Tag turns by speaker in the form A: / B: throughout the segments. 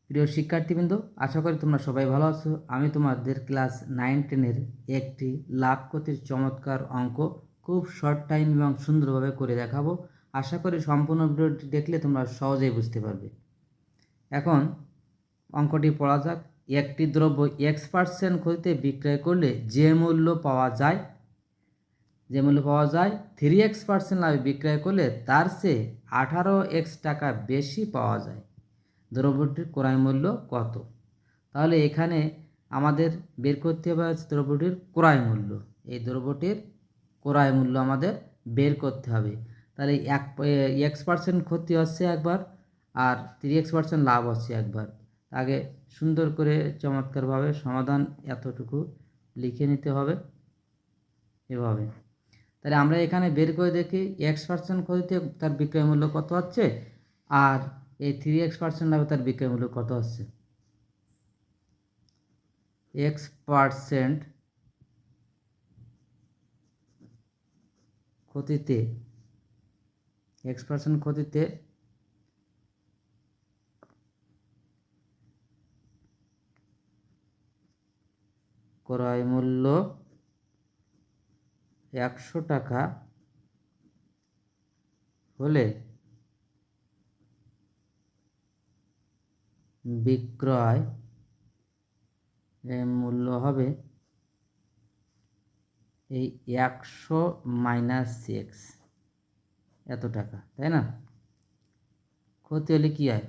A: প্রিয় শিক্ষার্থীবৃন্দ, আশা করি তোমরা সবাই ভালো আছো। আমি তোমাদের ক্লাস 9-10-এর একটি লাভ ক্ষতির চমৎকার অঙ্ক খুব শর্ট টাইম এবং সুন্দরভাবে করে দেখাবো। আশা করি সম্পূর্ণ ভিডিওটি দেখলে তোমরা সহজেই বুঝতে পারবে। এখন অঙ্কটি পড়া যাক। একটি দ্রব্য X% ক্ষতিতে বিক্রয় করলে যে মূল্য পাওয়া যায় 3x% লাভে বিক্রয় করলে তার চেয়ে 18x টাকা বেশি পাওয়া যায়। দ্রব্যটির ক্রয় মূল্য কত? তাহলে এখানে আমাদের বের করতে হবে দ্রব্যটির ক্রয় মূল্য। এই দ্রব্যটির ক্রয় মূল্য আমাদের বের করতে হবে। তাহলে X% ক্ষতি হচ্ছে একবার, আর 3x% লাভ হচ্ছে একবার। আগে সুন্দর করে চমৎকারভাবে সমাধান এতটুকু লিখে নিতে হবে এভাবে। তাহলে আমরা এখানে বের করে দেখি X% ক্ষতিতে তার বিক্রয় মূল্য কত হচ্ছে, আর এই 3x% লাভে তার বিক্রয় মূল্য কত হচ্ছে। X% ক্ষতিতে ক্রয় মূল্য 100 টাকা হলে বিক্রয় মূল্য হবে এই 100 - x এত টাকা, তাই না? ক্ষতি হলে কি হয়?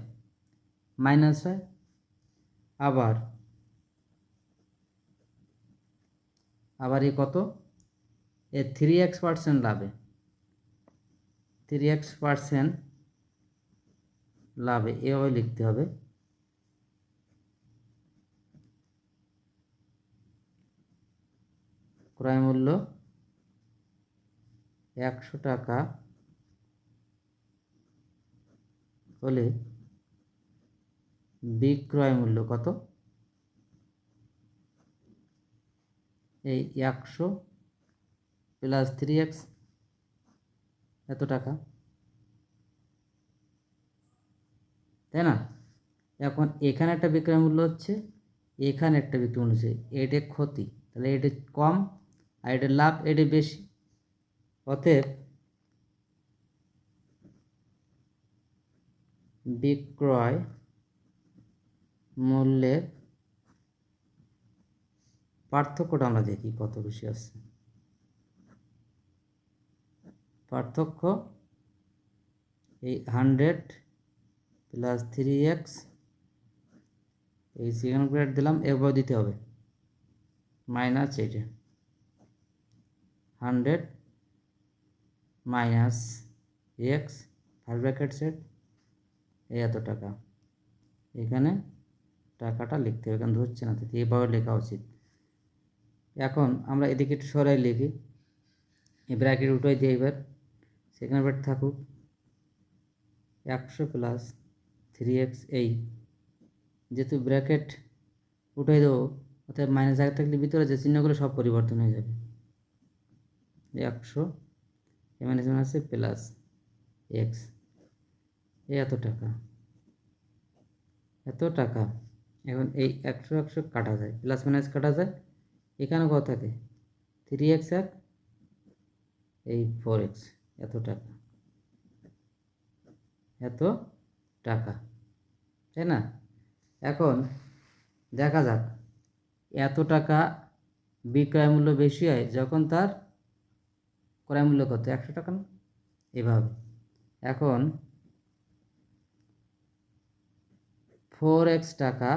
A: মাইনাস হয়। আবার এই কত? এ 3x% লাভে 3x% লাভে এভাবে লিখতে হবে। ক্রয় মূল্য 100 টাকা হলে বিক্রয় মূল্য কত? এই 100 প্লাস 3x এত টাকা, তাই না? এখন এখানে একটা বিক্রয় মূল্য হচ্ছে, এখানে একটা বিক্রয় মূল্য হচ্ছে। এটা ক্ষতি, তাহলে এটা কম, আর এটা লাভ, এটা বেশি। অতএব বিক্রয় মূল্যের পার্থক্যটা আমরা দেখি কত বেশি আছে। পার্থক্য এই 100 প্লাস 3x, এই সেকেন্ড গ্রেড দিলাম, এভাবে দিতে হবে, মাইনাস এইটা 100 minus x first bracket set এই এত টাকা। এখানে টাকাটা লিখতে হবে, এখানে ধরছে না, তাই এইভাবে লেখা উচিত। এখন আমরা এদিকে একটু সরাই লিখি, এই ব্র্যাকেট উঠাই দিই। এবার সেকেন্ড ব্র্যাকেট থাকুক 100 প্লাস 3x, এই যেহেতু ব্র্যাকেট উঠাই দেবো, অর্থাৎ মাইনাস আগে থাকলে ভিতরে যে চিহ্নগুলো সব পরিবর্তন হয়ে যাবে। 100 মাইনাস মাইনাসে প্লাস এক্স, এত টাকা এত টাকা। এখন এই 100 কাটা যায়, প্লাস মাইনাস কাটা যায়, এখানে কত থাকে? 3x আর এই 4x, এত টাকা তাই না? এখন দেখা যাক, এত টাকা বিক্রয় মূল্য বেশি হয় যখন তার ক্রয় মূল্য কত? 100 টাকা না? এভাবে এখন 4x টাকা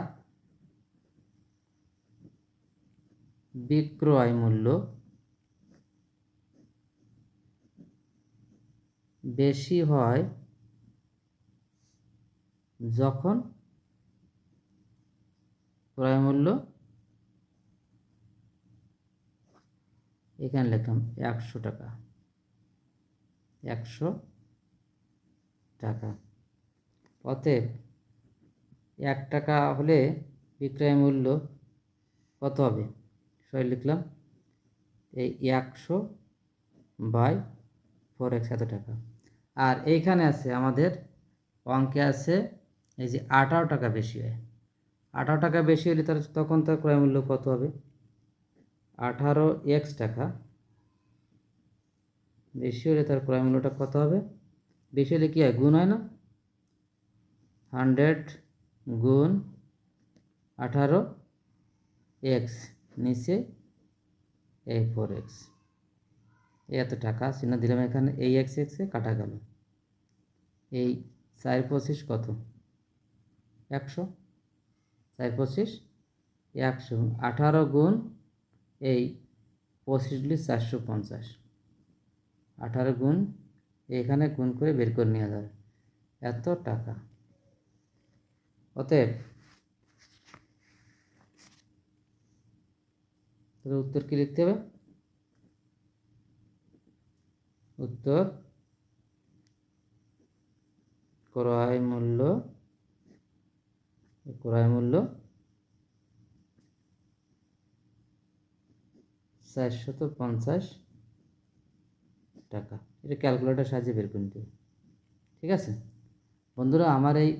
A: বিক্রয় মূল্য বেশি হয় যখন ক্রয় মূল্য, এখানে লিখলাম 100 টাকা, 100 টাকা। অতএব 1 টাকা হলে বিক্রয় মূল্য কত হবে? সরি লিখলাম এই 100 বাই 4x এত টাকা। আর এইখানে আছে আমাদের অঙ্কে আছে এই যে 18 টাকা বেশি হয়, টাকা বেশি হলে তখন তার ক্রয় মূল্য কত হবে? 18x টাকা বেশি হলে তার ক্রয় মূল্যটা কত হবে? বেশি হলে কী হয়, গুণ হয় না? 100 গুণ 18x, নিচে এই 4x, এত টাকা চিহ্ন দিলাম এখানে। এই এক্স এক্সে কাটা গেল। এই 4 25 কত? 100। 4 25 100। 18 গুণ এই 25 450। 18 গুণ এখানে গুণ করে বের করে নেওয়া যাবে এত টাকা। অতএব উত্তর কি লিখতে হবে? উত্তর ক্রয় মূল্য 450 টাকা। এটা ক্যালকুলেটর সাহায্যে বের করে নিতে হবে। ঠিক আছে বন্ধুরা, আমার এই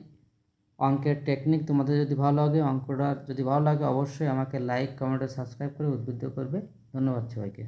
A: অঙ্কের টেকনিক তোমাদের যদি ভালো লাগে, অঙ্কটা যদি ভালো লাগে, অবশ্যই আমাকে লাইক, কমেন্ট ও সাবস্ক্রাইব করে উদ্বুদ্ধ করবে। ধন্যবাদ সবাইকে।